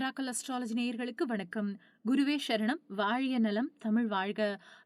Miracle astrology நேயர்களுக்கு வணக்கம். குருவே சரணம். வாழிய நலம், தமிழ் வாழ்க.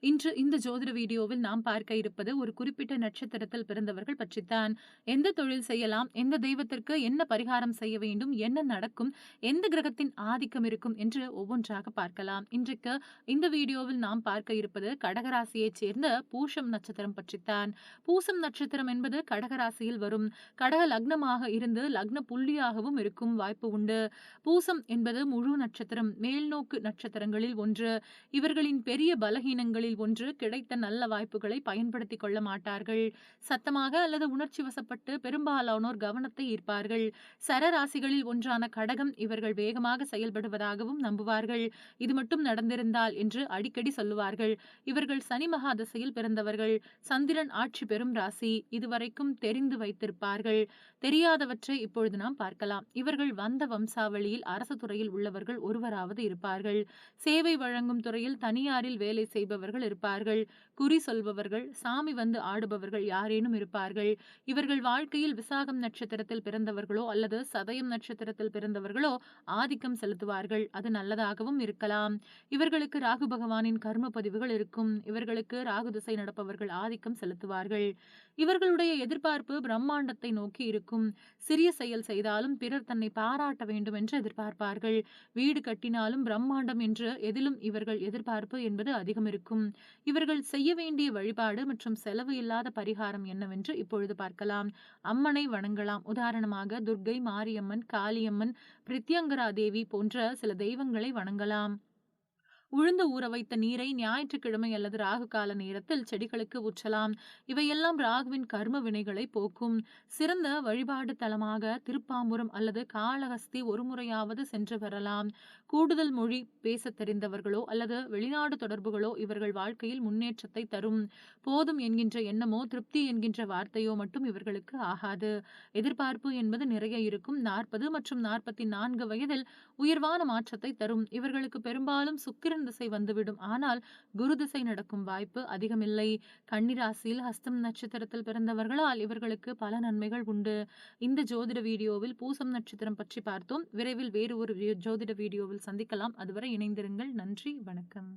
இன்று இந்த ஜோதிட வீடியோவில் நாம் பார்க்க இருப்பது ஒரு குறிப்பிட்ட நட்சத்திரத்தில் பிறந்தவர்கள் பற்றித்தான். எந்த தொழில் செய்யலாம், எந்த தெய்வத்திற்கு என்ன பரிகாரம் செய்ய வேண்டும், என்ன நடக்கும், எந்த கிரகத்தின் ஆதிக்கம் இருக்கும் என்று ஒவ்வொன்றாக பார்க்கலாம். இன்றைக்கு இந்த வீடியோவில் நாம் பார்க்க இருப்பது கடகராசியைச் சேர்ந்த பூசம் நட்சத்திரம் பற்றித்தான். பூசம் நட்சத்திரம் என்பது கடகராசியில் வரும். கடக லக்னமாக இருந்து லக்ன புள்ளியாகவும் இருக்கும் வாய்ப்பு உண்டு. பூசம் என்பது முழு நட்சத்திரம், மேல்நோக்கு நட்சத்திரங்களில் ஒன்று. இவர்களின் பெரிய பலகீனங்களில் ஒன்று கிடைத்த நல்ல வாய்ப்புகளை பயன்படுத்திக் கொள்ள மாட்டார்கள். சத்தமாக அல்லது உணர்ச்சி வசப்பட்டு பெரும்பாலானோர் கவனத்தை ஈர்ப்பார்கள். சரராசிகளில் ஒன்றான கடகம் இவர்கள் வேகமாக செயல்படுவதாகவும் நம்புவார்கள். இது மட்டும் நடந்திருந்தால் என்று அடிக்கடி சொல்லுவார்கள். இவர்கள் சனி மகா திசையில் பிறந்தவர்கள். சந்திரன் ஆட்சி பெறும் ராசி. இதுவரைக்கும் தெரிந்து வைத்திருப்பார்கள். தெரியாதவற்றை இப்பொழுது நாம் பார்க்கலாம். இவர்கள் வந்த வம்சாவளியில் அரசு துறையில் உள்ளவர்கள் ஒருவராவது இருப்பார்கள். சேவை வழங்கும் துறையில் தனியாரில் வேலை செய்பவர்கள் இருப்பார்கள். குறி சொல்பவர்கள், சாமி வந்து ஆடுபவர்கள் யாரேனும் இருப்பார்கள். இவர்கள் வாழ்க்கையில் விசாகம் நட்சத்திரத்தில் பிறந்தவர்களோ அல்லது சதயம் நட்சத்திரத்தில் பிறந்தவர்களோ ஆதிக்கம் செலுத்துவார்கள். அது நல்லதாகவும் இருக்கலாம். இவர்களுக்கு ராகு பகவானின் கர்ம பதிவுகள் இருக்கும். இவர்களுக்கு ராகு திசை நடப்பவர்கள் ஆதிக்கம் செலுத்துவார்கள். இவர்களுடைய எதிர்பார்ப்பு பிரம்மாண்டத்தை நோக்கி இருக்கும். சிறிய செயல் செய்தாலும் பிறர் தன்னை பாராட்ட வேண்டும் என்று எதிர்பார்ப்பார்கள். வீடு கட்டினாலும் பிரம்மாண்டம் என்று எதிலும் இவர்கள் எதிர்பார்ப்பு என்பது அதிகம் இருக்கும். இவர்கள் செய்ய வேண்டிய வழிபாடு மற்றும் செலவு இல்லாத பரிகாரம் என்னவென்று இப்பொழுது பார்க்கலாம். அம்மனை வணங்கலாம். உதாரணமாக துர்க்கை, மாரியம்மன், காளியம்மன், பிரித்யங்கரா தேவி போன்ற சில தெய்வங்களை வணங்கலாம். உளுந்து ஊற வைத்த நீரை ஞாயிற்றுக்கிழமை அல்லது ராகு கால நேரத்தில் செடிகளுக்கு ஊற்றலாம். இவையெல்லாம் ராகுவின் கர்ம வினைகளை போக்கும். சிறந்த வழிபாடு தலமாக திருப்பாம்புரம் அல்லது காளஹஸ்தி ஒருமுறையாவது சென்று வரலாம். கூடுதல் மொழி பேச தெரிந்தவர்களோ அல்லது வெளிநாடு தொடர்புகளோ இவர்கள் வாழ்க்கையில் முன்னேற்றத்தை தரும். போதும் என்கின்ற எண்ணமோ திருப்தி என்கின்ற வார்த்தையோ மட்டும் இவர்களுக்கு ஆகாது. எதிர்பார்ப்பு என்பது நிறைய இருக்கும். 40 மற்றும் 44 வயதில் உயர்வான மாற்றத்தை தரும். இவர்களுக்கு பெரும்பாலும் சுக்கிரன் திசை வந்துவிடும். ஆனால் குரு திசை நடக்கும் வாய்ப்பு அதிகமில்லை. கன்னிராசியில் ஹஸ்தம் நட்சத்திரத்தில் பிறந்தவர்களால் இவர்களுக்கு பல நன்மைகள் உண்டு. இந்த ஜோதிட வீடியோவில் பூசம் நட்சத்திரம் பற்றி பார்த்தோம். விரைவில் வேறு ஒரு ஜோதிட வீடியோவில் சந்திக்கலாம். அதுவரை இணைந்திருங்கள். நன்றி, வணக்கம்.